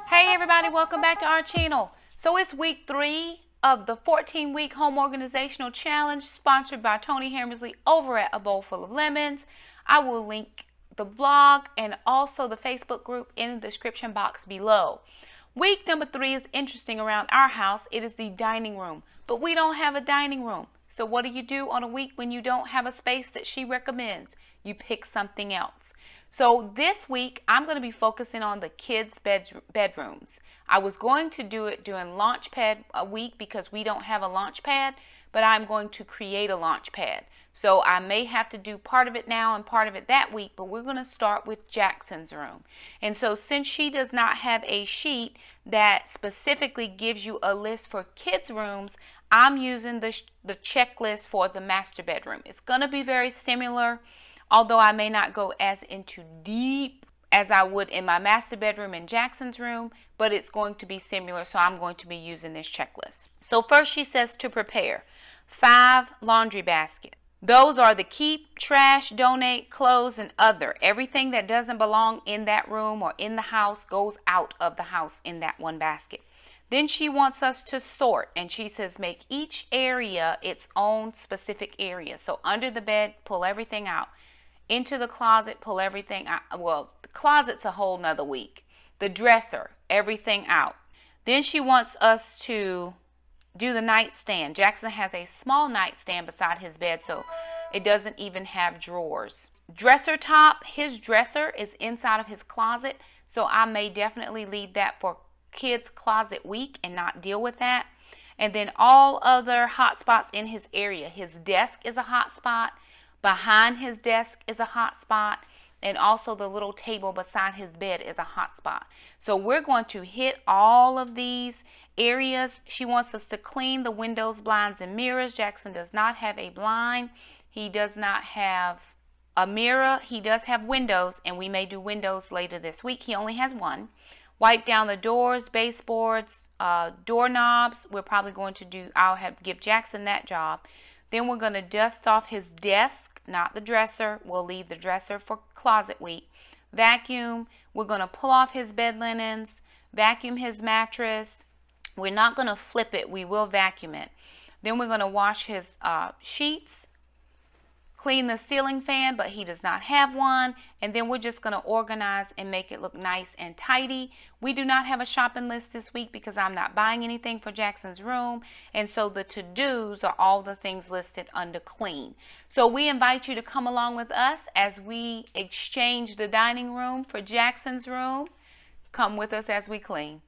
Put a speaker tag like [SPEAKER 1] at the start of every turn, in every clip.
[SPEAKER 1] Hey everybody, welcome back to our channel. So it's week 3 of the 14-week home organizational challenge sponsored by Tony Hammersley over at A Bowl Full of Lemons. I will link the blog and also the Facebook group in the description box below. Week number 3 is interesting around our house. It is the dining room, but we don't have a dining room. So what do you do on a week when you don't have a space that she recommends? You pick something else. So this week, I'm going to be focusing on the kids' bedrooms. I was going to do it during Launchpad a week because we don't have a Launchpad, but I'm going to create a Launchpad. So I may have to do part of it now and part of it that week, but we're going to start with Jackson's room. And so since she does not have a sheet that specifically gives you a list for kids' rooms, I'm using the checklist for the master bedroom. It's going to be very similar, although I may not go as into deep as I would in my master bedroom in Jackson's room, but it's going to be similar, so I'm going to be using this checklist. So first she says to prepare 5 laundry baskets. Those are the keep, trash, donate, clothes, and other. Everything that doesn't belong in that room or in the house goes out of the house in that one basket. Then she wants us to sort, and she says make each area its own specific area. So under the bed, pull everything out. Into the closet, pull everything out. Well, the closet's a whole nother week. The dresser, everything out. Then she wants us to do the nightstand. Jaxon has a small nightstand beside his bed, so it doesn't even have drawers. Dresser top, his dresser is inside of his closet, so I may definitely leave that for kids' closet week and not deal with that. And then all other hot spots in his area. His desk is a hot spot. Behind his desk is a hot spot, and also the little table beside his bed is a hot spot. So we're going to hit all of these areas. She wants us to clean the windows, blinds, and mirrors. Jaxon does not have a blind. He does not have a mirror. He does have windows, and we may do windows later this week. He only has one. Wipe down the doors, baseboards, doorknobs. We're probably going to do, give Jaxon that job. Then we're going to dust off his desk, not the dresser. We'll leave the dresser for closet week. Vacuum. We're going to pull off his bed linens, vacuum his mattress. We're not going to flip it. We will vacuum it. Then we're going to wash his sheets, clean the ceiling fan, but he does not have one. And then we're just going to organize and make it look nice and tidy. We do not have a shopping list this week because I'm not buying anything for Jackson's room. And so the to-dos are all the things listed under clean. So we invite you to come along with us as we exchange the dining room for Jackson's room. Come with us as we clean.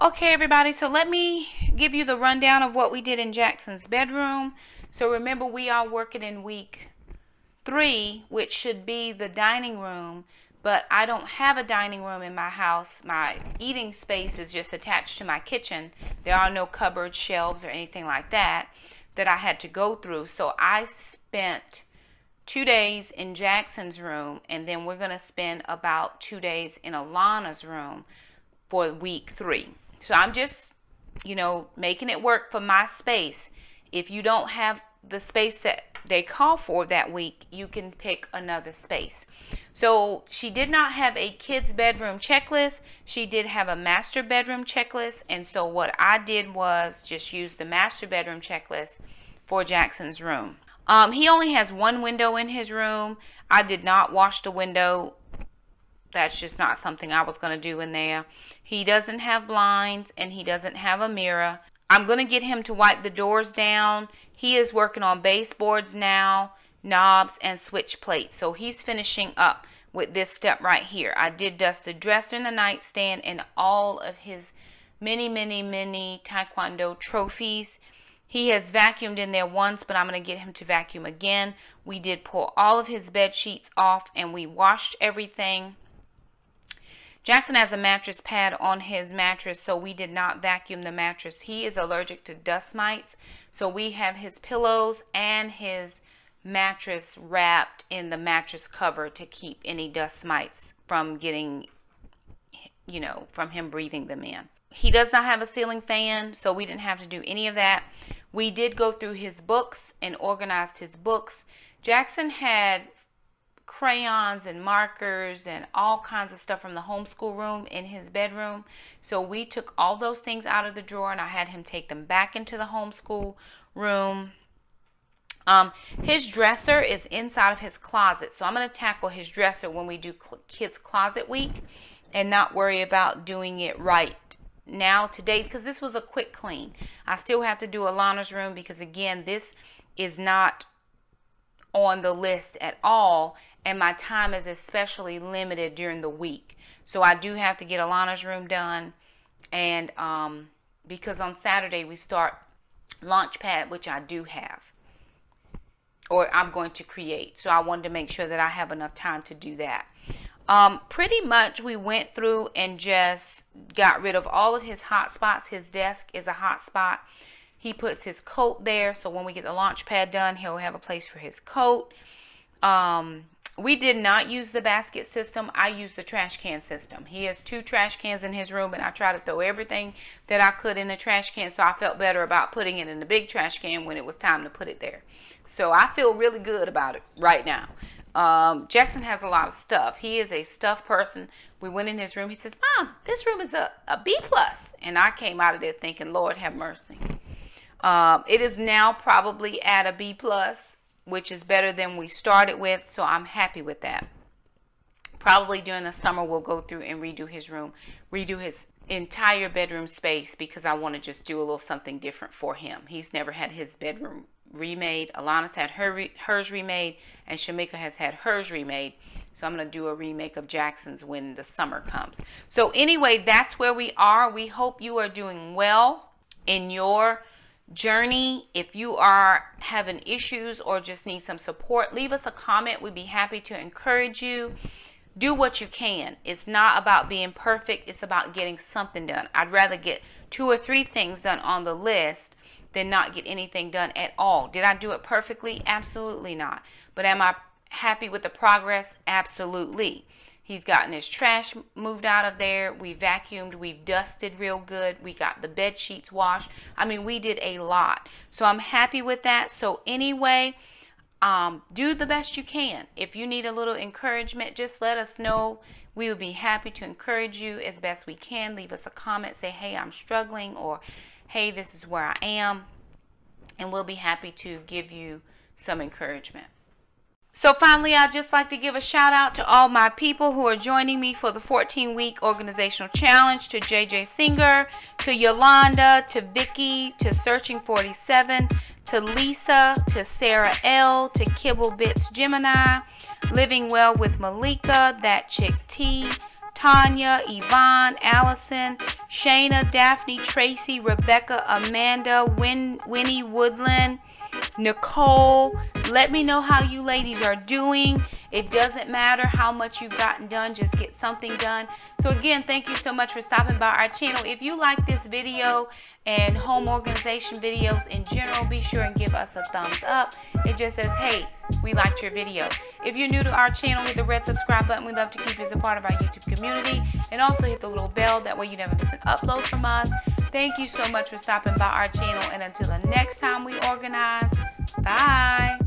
[SPEAKER 1] Okay, everybody, so let me give you the rundown of what we did in Jaxon's bedroom. So remember, we are working in week 3, which should be the dining room, but I don't have a dining room in my house. My eating space is just attached to my kitchen. There are no cupboards, shelves, or anything like that I had to go through. So I spent 2 days in Jaxon's room, and then we're going to spend about 2 days in Alana's room for week 3. So I'm just, making it work for my space. If you don't have the space that they call for that week, you can pick another space. So she did not have a kid's bedroom checklist. She did have a master bedroom checklist. And so what I did was just use the master bedroom checklist for Jaxon's room. He only has one window in his room. I did not wash the window. That's just not something I was going to do in there. He doesn't have blinds and he doesn't have a mirror. I'm going to get him to wipe the doors down. He is working on baseboards now, knobs, and switch plates. So he's finishing up with this step right here. I did dust the dresser and the nightstand and all of his many Taekwondo trophies. He has vacuumed in there once, but I'm going to get him to vacuum again. We did pull all of his bed sheets off and we washed everything. Jaxon has a mattress pad on his mattress, so we did not vacuum the mattress. He is allergic to dust mites, so we have his pillows and his mattress wrapped in the mattress cover to keep any dust mites from getting, from him breathing them in. He does not have a ceiling fan, so we didn't have to do any of that. We did go through his books and organized his books. Jaxon had crayons and markers and all kinds of stuff from the homeschool room in his bedroom. So we took all those things out of the drawer and I had him take them back into the homeschool room. His dresser is inside of his closet. So I'm going to tackle his dresser when we do Kids Closet Week and not worry about doing it right now today because this was a quick clean. I still have to do Alana's room because again, this is not on the list at all. And my time is especially limited during the week. So I do have to get Alana's room done. And because on Saturday we start Launchpad, which I do have. Or I'm going to create. So I wanted to make sure that I have enough time to do that. Pretty much we went through and just got rid of all of his hot spots. His desk is a hot spot. He puts his coat there. So when we get the Launchpad done, he'll have a place for his coat. We did not use the basket system. I used the trash can system. He has 2 trash cans in his room and I try to throw everything that I could in the trash can. So I felt better about putting it in the big trash can when it was time to put it there. So I feel really good about it right now. Jaxon has a lot of stuff. He is a stuff person. We went in his room. He says, Mom, this room is a B+. And I came out of there thinking, Lord have mercy. It is now probably at a B+. Which is better than we started with, so I'm happy with that. Probably during the summer we'll go through and redo his room, redo his entire bedroom space because I want to just do a little something different for him. He's never had his bedroom remade. Alana's had hers remade, and Shamika has had hers remade. So I'm going to do a remake of Jaxon's when the summer comes. So anyway, that's where we are. We hope you are doing well in your journey. If you are having issues or just need some support, leave us a comment. We'd be happy to encourage you. Do what you can. It's not about being perfect. It's about getting something done. I'd rather get 2 or 3 things done on the list than not get anything done at all. Did I do it perfectly? Absolutely not. But am I happy with the progress? Absolutely. He's gotten his trash moved out of there. We vacuumed. We've dusted real good. We got the bed sheets washed. I mean, we did a lot. So I'm happy with that. So anyway, do the best you can. If you need a little encouragement, just let us know. We would be happy to encourage you as best we can. Leave us a comment. Say, hey, I'm struggling, or hey, this is where I am. And we'll be happy to give you some encouragement. So finally, I'd just like to give a shout out to all my people who are joining me for the 14-week organizational challenge, to JJ Singer, to Yolanda, to Vicky, to Searching 47, to Lisa, to Sarah L, to Kibble Bits Gemini, Living Well with Malika, That Chick T, Tanya, Yvonne, Allison, Shayna, Daphne, Tracy, Rebecca, Amanda, Winnie Woodland, Nicole. Let me know how you ladies are doing. It doesn't matter how much you've gotten done, just get something done. So again, thank you so much for stopping by our channel. If you like this video and home organization videos in general, be sure and give us a thumbs up. It just says, hey, we liked your video. If you're new to our channel, hit the red subscribe button. We'd love to keep you as a part of our YouTube community. And also hit the little bell, that way you never miss an upload from us. Thank you so much for stopping by our channel. And until the next time we organize, bye.